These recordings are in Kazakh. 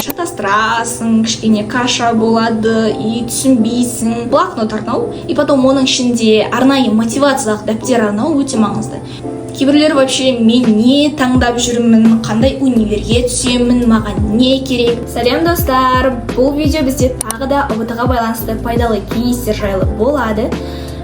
шатастырасың, кішкене каша болады и түсінбейсің. Блокнот арнау и потом оның ішінде арнайы мотивациялық дәптер арнау өте маңызды. Кейбіреулер вообще мен не таңдап жүрмін, қандай универге түсемін, маған не керек. Сәлем достар, бұл видео бізде тағы да ұбт-ға байланысты пайдалы кеңестер жайлы болады.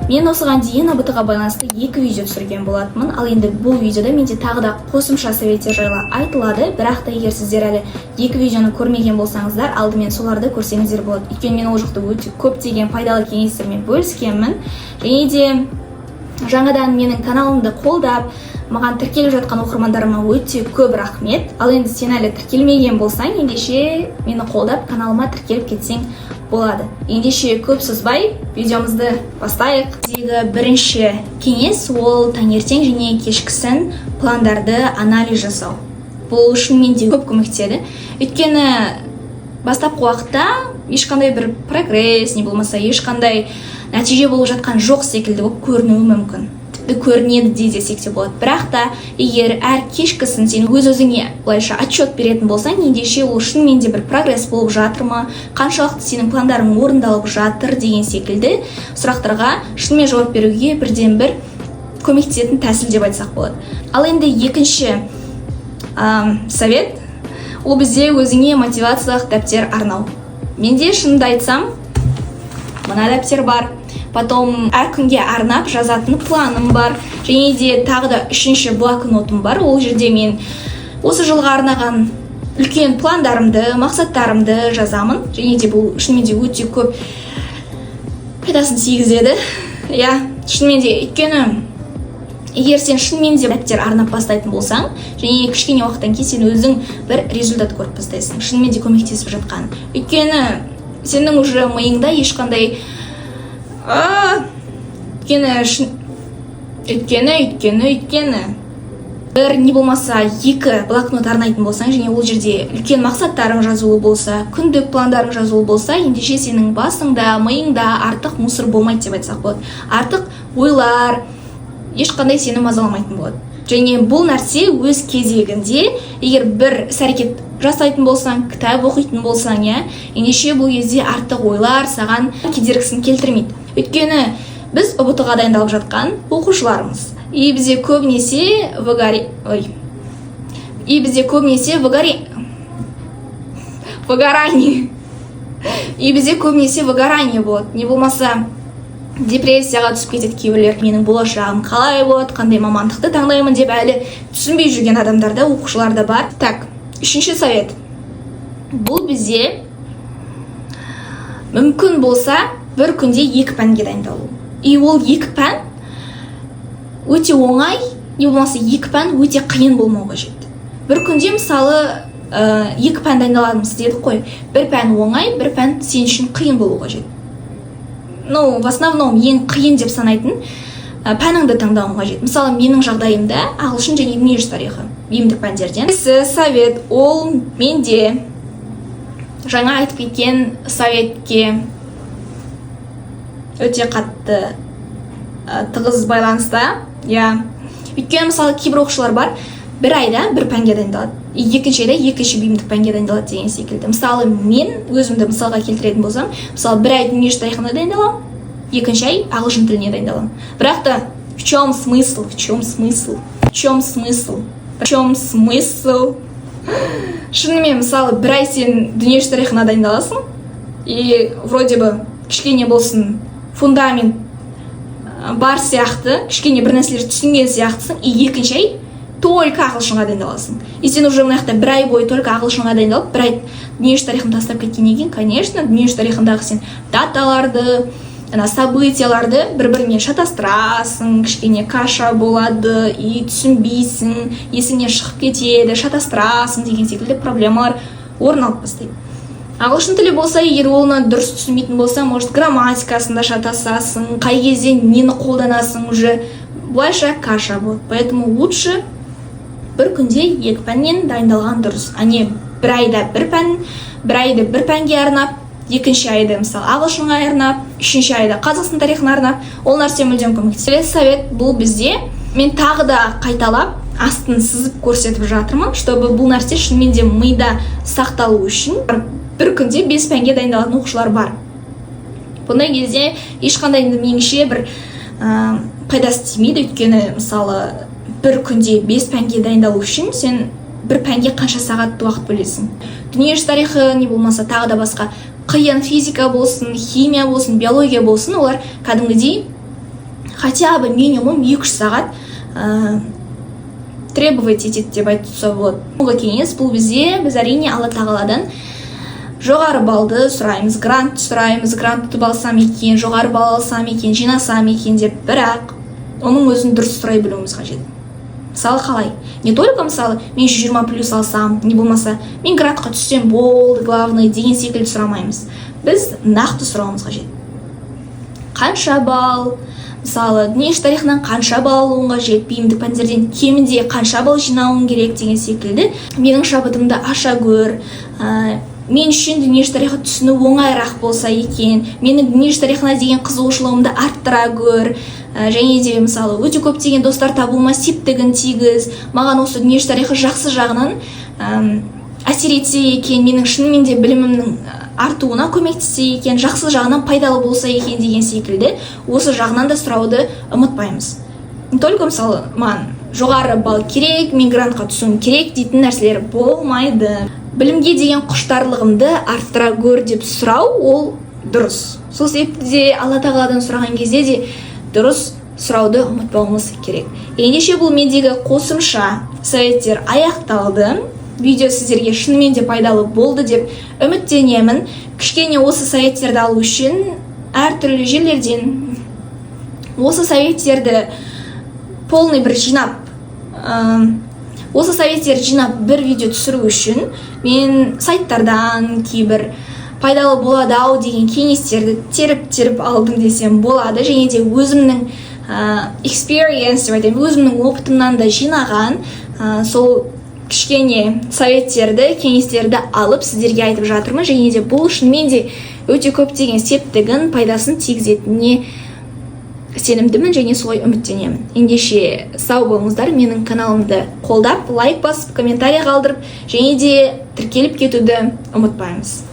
Мен осыған дейін ұбт-ға байланысты 2 видео түсірген болатынмын, ал енді бұл видеода менде тағы да қосымша советтер жайлы айтылады. Бірақ та егер сіздер әлі 2 видеоны көрмеген болсаңыздар, алдымен соларды көрсеңіздер болады. Өйткені мен ол жақта өте көптеген пайдалы кеңестермен бөліскенмін. Және де жаңадан менің каналымды қолдап, маған тіркеліп жатқан оқырмандарыма өте көп рахмет. Ал енді сен әлі тіркелмеген болсаң, ендеше мені қолдап каналыма тіркеліп кетсең болады. Ендеше көп созбай, видеомызды бастайық. Біздегі бірінші кеңес ол таңертең және кешкісін пландарды анализ жасау. Бұл шынымен де көп көмектеседі. Өйткені бастапқы уақытта ешқандай бір прогресс, не болмаса ешқандай нәтиже болып жатқан жоқ секілді болып көрінуі мүмкін. Тіпті көрінеді десек те болады. Бірақ та егер әр кешкісін сен өз-өзіңе былайша отчет беретін болсаң, ендеше ол шынымен де бір прогресс болып жатыр ма, қаншалықты сенің пландарың орындалып жатыр деген секілді сұрақтарға шынымен жауап беруге бірден бір көмектесетін тәсіл деп айтсақ болады. Ал енді екінші совет ол бізде өзіңе мотивациялық дәптер арнау. Менде шынымды айтсам, мына дәптер бар. Потом әр күнге арнап жазатын планым бар. Және де тағы да үшінші блокнотым бар. Ол жерде мен осы жылға арнаған үлкен пландарымды, мақсаттарымды жазамын. Және де бұл шынымен де өте көп пайдасын тигізеді. Иә, шынымен де өйткені егер сен шынымен де дәптер арнап бастайтын болсаң, және кішкене уақыттан кейін сен өзің бір результат көріп бастайсың. Шынымен де көмектесіп жатқан. Өйткені сенің уже миыңда ешқандай өйткені бір не болмаса 2 блокнот арнайтын болсаң, және ол жерде үлкен мақсаттарың жазулы болса, күндік пландарың жазулы болса, ендеше сенің басыңда, миыңда артық мусор болмайды деп айтсақ болады. Артық ойлар ешқандай сені мазаламайтын болады. Және бұл нәрсе өз кезегінде, егер бір іс-әрекет жасайтын болсаң, кітап оқитын болсаң, ендеше бұл кезде артық ойлар саған кедергісін келтірмейді. Өйткені біз ұбт-ға дайындалып жатқан оқушылармыз. И бізде көбінесе выгорание болады. Не болмаса депрессияға түсіп кетеді кейбіреулер. Менің болашағым қалай болады, қандай мамандықты таңдаймын деп әлі түсінбей жүрген адамдарда, оқушыларда бар. Так, үшінші совет. Бұл бізде мүмкін болса бір күнде 2 пәнге дайындалу. И ол 2 пән өте оңай, не болмаса 2 пән өте қиын болмау қажет. Бір күнде мысалы 2 пән дайындаламыз дедік қой. Бір пән оңай, бір пән сен үшін қиын болу қажет. Ну, в основном ең қиын деп санайтын пәніңді таңдауың қажет. Мысалы, менің жағдайымда ағылшын және дүниежүзі тарихы бейімдік пәндерден. Совет ол менде жаңа айтып кеткен советке өте қатты тығыз байланыста. Өйткені мысалы кейбір оқушылар бар, бір айда бір пәнге дайындалады. Екінші айда екінші бейімдік пәнге дайындалады деген секілді. Мысалы, мен өзімді мысалға келтіретін болсам, мысалы, бір ай дүниежүзі тарихына дайындалам, екінші ай ағылшын тіліне дайындалам. Бірақ та в чем смысл? Шынымен, мысалы, бір ай сен дүниежүзі тарихына дайындаласың, и вроде бы кішкене болсын фундамент бар сияқты, кішкене бір нәрселер түсінген сияқтысың, и екінші ай только ағылшынға дайындаласың. И сен уже мынаяқта бір ай бойы только ағылшынға дайындалып, бір ай дүниежүзі тарихын тастап кеткеннен кейін, конечно, дүниежүзі тарихындағы сен даталарды, событияларды бір-бірімен шатастырасың, кішкене каша болады, и түсінбейсің, есіңнен шығып кетеді, шатастырасың деген секілді проблемалар орын алып бастайды. Ағылшын тілі болса, егер оны дұрыс түсінбейтін болса, может, грамматикасында шатасасың, қай кезде нені қолданасың, уже былайша каша болады. Поэтому лучше бір күнде 2 пәннен дайындалған дұрыс. Ане бір айда бір пән, бір айды бір пәнге арнап, екінші айды мысалы ағылшынға арнап, үшінші айда Қазақстан тарихына арнап, ол нәрсе мүлдем көмектеседі. Совет бұл бізде, мен тағы да қайталап астын сызып көрсетіп жатырмын, чтобы бұл нәрсе шынымен де мида сақталу үшін. Бір күнде 5 пәнге дайындалатын оқушылар бар. Бұндай кезде ешқандай меніңше бір пайдасы тимейді, өйткені мысалы бір күнде 5 пәнге дайындалу үшін сен бір пәнге қанша сағат уақыт бөлесің. Дүниежүзі тарихы не болмаса тағы да басқа қиын физика болсын, химия болсын, биология болсын, олар кәдімгідей хотя бы минимум 2-3 сағат требовать етеді деп айтса болады. Бұл кеңес бұл біз әрине Алла тағаладан жоғары балды сұраймыз, грант сұраймыз, грант ұтып алсам екен, жоғары бал алсам екен, жинасам екен деп, бірақ оның өзін дұрыс сұрай білуіміз қажет. Мысалы қалай? Не только мысалы мен 120+ алсам, не болмаса мен грантқа түссем болды, главное деген секілді сұрамаймыз. Біз нақты сұрауымыз қажет. Қанша бал? Мысалы, дүниежүзі тарихынан қанша бал алуың қажет, бейімдік пәндерден кемінде қанша бал жинауың керек деген секілді. Менің шабытымды аша көр. Мен үшін дүниежүзі тарихы түсіну оңайырақ болса екен, менің дүниежүзі тарихына деген қызығушылығымды арттыра көр. Және де мысалы өте көптеген достар табуыма септігін тигіз, маған осы дүниежүзі тарихы жақсы жағынан әсер етсе екен, менің шынымен де білімімнің артуына көмектессе екен, жақсы жағынан пайдалы болса екен деген секілді осы жағынан да сұрауды ұмытпаймыз. Не только мысалы маған жоғары бал керек, мен грантқа түсуім керек дейтін нәрселер болмайды. Білімге деген құштарлығымды арттыра көр деп сұрау ол дұрыс. Сол себепті де Алла тағаладан сұраған кезде де дұрыс сұрауды ұмытпауымыз керек. Ендеше бұл мендегі қосымша советтер аяқталды. Видео сіздерге шынымен де пайдалы болды деп үміттенемін. Кішкене осы советтерді алу үшін әртүрлі жерлерден осы советтерді полный бір жинап бір видео түсіру үшін мен сайттардан кейбір пайдалы болады ау деген кеңестерді теріп алдым десем болады. Және де өзімнің experience деп айтайын, өзімнің опытымнан да жинаған сол кішкене советтерді, кеңестерді алып сіздерге айтып жатырмын. Және де бұл шынымен де өте көптеген септігін, пайдасын тигізетініне сенімдімін және солай үміттенемін. Ендеше сау болыңыздар, менің каналымды қолдап, лайк басып, комментарий қалдырып, және де тіркеліп кетуді ұмытпаймыз.